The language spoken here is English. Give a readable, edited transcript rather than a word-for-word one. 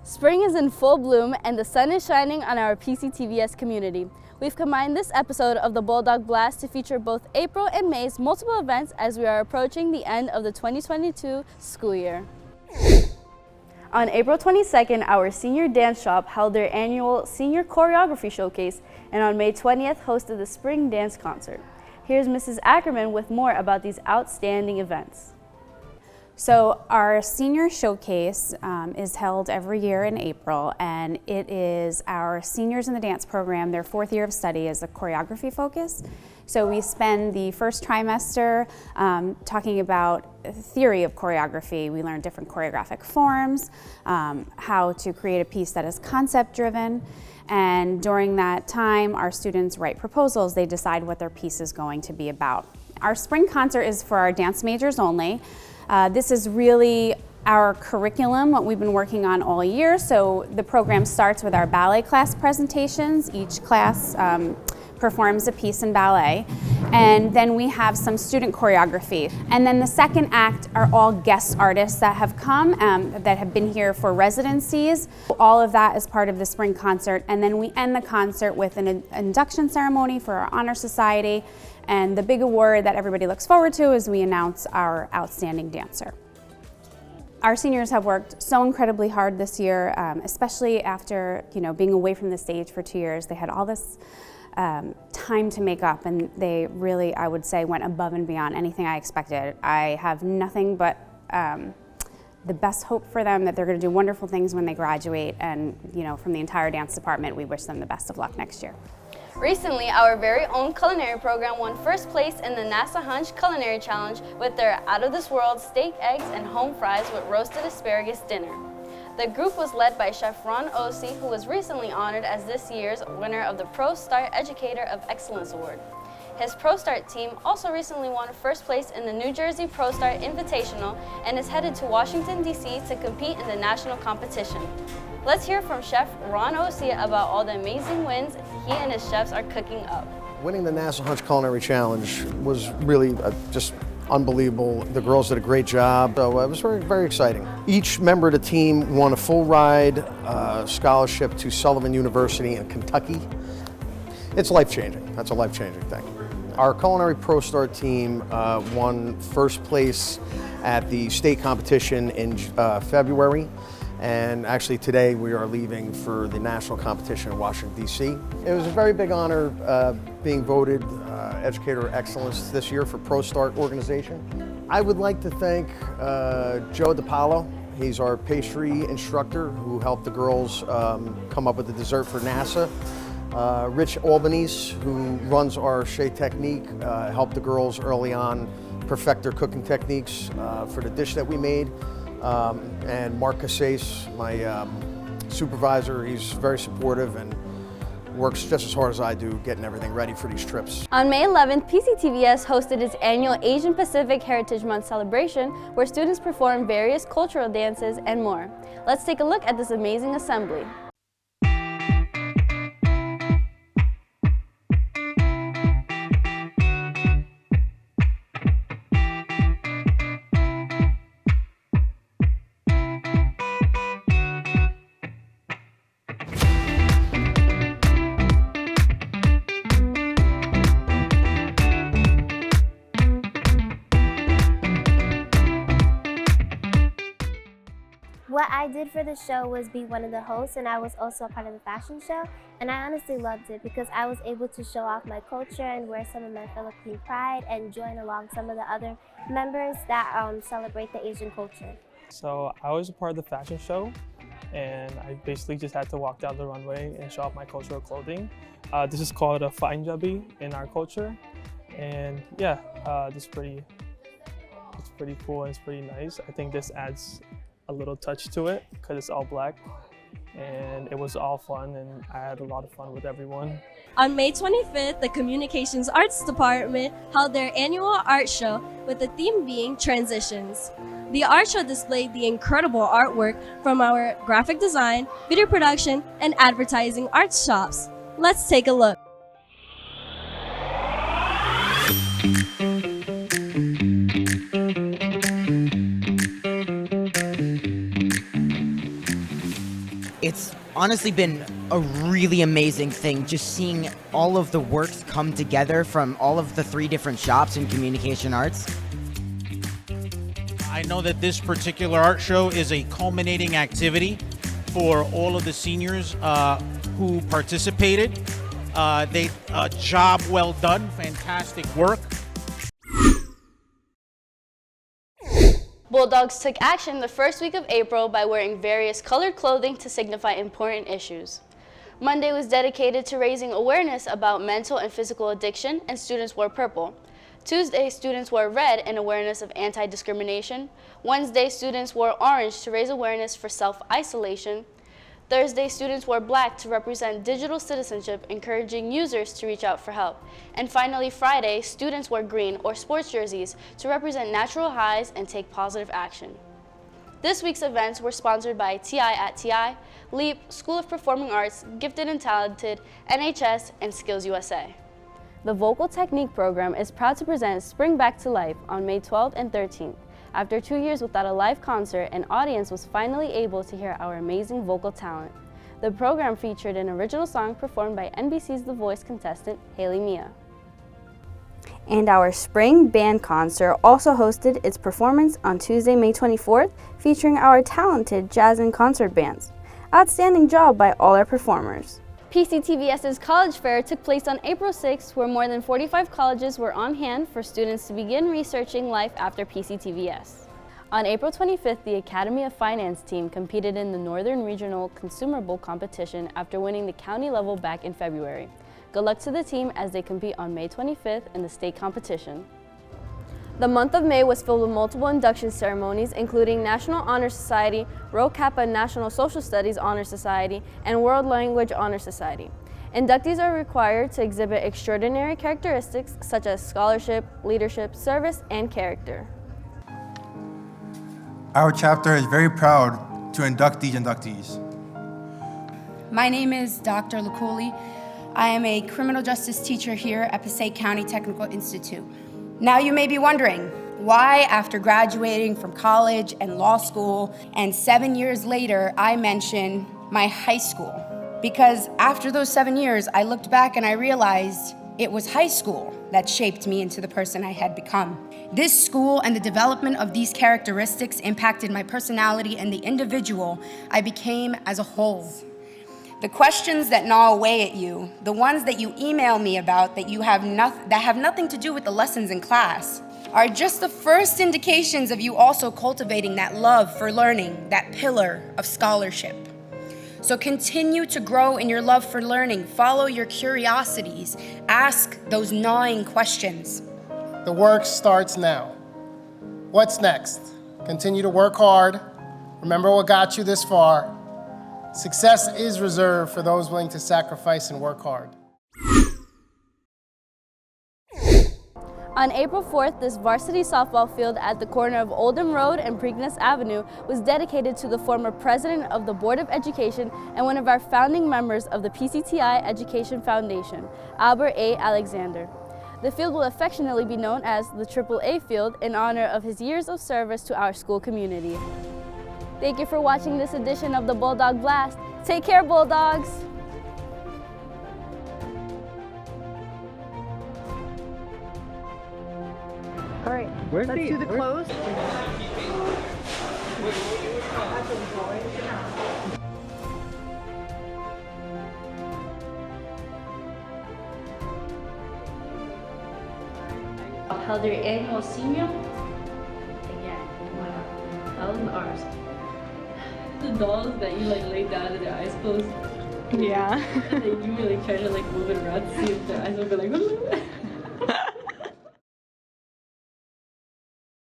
Spring is in full bloom and the sun is shining on our PCTVS community. We've combined this episode of the Bulldog Blast to feature both April and May's multiple events as we are approaching the end of the 2022 school year. On April 22nd, our senior dance shop held their annual senior choreography showcase, and on May 20th hosted the spring dance concert. Here's Mrs. Ackerman with more about these outstanding events. So our senior showcase is held every year in April, and it is our seniors in the dance program, their fourth year of study is a choreography focus. So we spend the first trimester talking about theory of choreography. We learn different choreographic forms, how to create a piece that is concept driven. And during that time, our students write proposals. They decide what their piece is going to be about. Our spring concert is for our dance majors only. This is really our curriculum, what we've been working on all year. So the program starts with our ballet class presentations. Each class performs a piece in ballet. And then we have some student choreography. And then the second act are all guest artists that have come, that have been here for residencies. All of that is part of the spring concert. And then we end the concert with an induction ceremony for our honor society. And the big award that everybody looks forward to is we announce our outstanding dancer. Our seniors have worked so incredibly hard this year, especially after being away from the stage for 2 years. They had all this time to make up, and they really, I would say, went above and beyond anything I expected. I have nothing but the best hope for them that they're going to do wonderful things when they graduate, and from the entire dance department, we wish them the best of luck next year. Recently, our very own culinary program won first place in the NASA Hunch Culinary Challenge with their out-of-this-world steak, eggs, and home fries with roasted asparagus dinner. The group was led by Chef Ron Ossie, who was recently honored as this year's winner of the Pro Start Educator of Excellence Award. His Pro Start team also recently won first place in the New Jersey Pro Start Invitational and is headed to Washington, D.C. to compete in the national competition. Let's hear from Chef Ron Ossie about all the amazing wins he and his chefs are cooking up. Winning the NASA Hunch Culinary Challenge was really just unbelievable. The girls did a great job, so it was very, very exciting. Each member of the team won a full ride scholarship to Sullivan University in Kentucky. It's life-changing. That's a life-changing thing. Our Culinary Pro Start team won first place at the state competition in February. And actually today we are leaving for the national competition in Washington, D.C. It was a very big honor being voted Educator of Excellence this year for Pro Start organization. I would like to thank Joe DiPaolo. He's our pastry instructor who helped the girls come up with the dessert for NASA. Rich Albanese, who runs our Chez Technique, helped the girls early on perfect their cooking techniques for the dish that we made. And Mark Casase, my supervisor, he's very supportive and works just as hard as I do getting everything ready for these trips. On May 11th, PCTVS hosted its annual Asian Pacific Heritage Month celebration where students performed various cultural dances and more. Let's take a look at this amazing assembly. What I did for the show was be one of the hosts, and I was also a part of the fashion show, and I honestly loved it because I was able to show off my culture and wear some of my Philippine pride and join along some of the other members that celebrate the Asian culture. So I was a part of the fashion show, and I basically just had to walk down the runway and show off my cultural clothing. This is called a Punjabi in our culture, and yeah, it's pretty cool and it's pretty nice. I think this adds a little touch to it because it's all black, and it was all fun, and I had a lot of fun with everyone. On May 25th, the Communications Arts Department held their annual art show with the theme being Transitions. The art show displayed the incredible artwork from our graphic design, video production, and advertising art shops. Let's take a look. honestly been a really amazing thing, just seeing all of the works come together from all of the 3 different shops in communication arts. I know that this particular art show is a culminating activity for all of the seniors who participated. Job well done, fantastic work. Bulldogs took action the first week of April by wearing various colored clothing to signify important issues. Monday was dedicated to raising awareness about mental and physical addiction, and students wore purple. Tuesday, students wore red in awareness of anti-discrimination. Wednesday, students wore orange to raise awareness for self-isolation. Thursday, students wore black to represent digital citizenship, encouraging users to reach out for help. And finally, Friday, students wore green or sports jerseys to represent natural highs and take positive action. This week's events were sponsored by TI at TI, LEAP, School of Performing Arts, Gifted and Talented, NHS, and Skills USA. The Vocal Technique program is proud to present Spring Back to Life on May 12th and 13th. After 2 years without a live concert, an audience was finally able to hear our amazing vocal talent. The program featured an original song performed by NBC's The Voice contestant, Haley Mia. And our spring band concert also hosted its performance on Tuesday, May 24th, featuring our talented jazz and concert bands. Outstanding job by all our performers. PCTVS's College Fair took place on April 6th, where more than 45 colleges were on hand for students to begin researching life after PCTVS. On April 25th, the Academy of Finance team competed in the Northern Regional Consumer Bowl competition after winning the county level back in February. Good luck to the team as they compete on May 25th in the state competition. The month of May was filled with multiple induction ceremonies, including National Honor Society, Rho Kappa National Social Studies Honor Society, and World Language Honor Society. Inductees are required to exhibit extraordinary characteristics such as scholarship, leadership, service, and character. Our chapter is very proud to induct these inductees. My name is Dr. Laculi. I am a criminal justice teacher here at Passaic County Technical Institute. Now you may be wondering, why after graduating from college and law school and 7 years later, I mention my high school? Because after those 7 years, I looked back and I realized it was high school that shaped me into the person I had become. This school and the development of these characteristics impacted my personality and the individual I became as a whole. The questions that gnaw away at you, the ones that you email me about that have nothing to do with the lessons in class, are just the first indications of you also cultivating that love for learning, that pillar of scholarship. So continue to grow in your love for learning, follow your curiosities, ask those gnawing questions. The work starts now. What's next? Continue to work hard. Remember what got you this far. Success is reserved for those willing to sacrifice and work hard. On April 4th, this varsity softball field at the corner of Oldham Road and Preakness Avenue was dedicated to the former president of the Board of Education and one of our founding members of the PCTI Education Foundation, Albert A. Alexander. The field will affectionately be known as the AAA Field in honor of his years of service to our school community. Thank you for watching this edition of the Bulldog Blast. Take care, Bulldogs! All right, let's do the close. Held their annual senior. Again, L and R's. The dolls that you lay down and their eyes closed. Yeah. And then you try to move it around to see if their eyes will be like.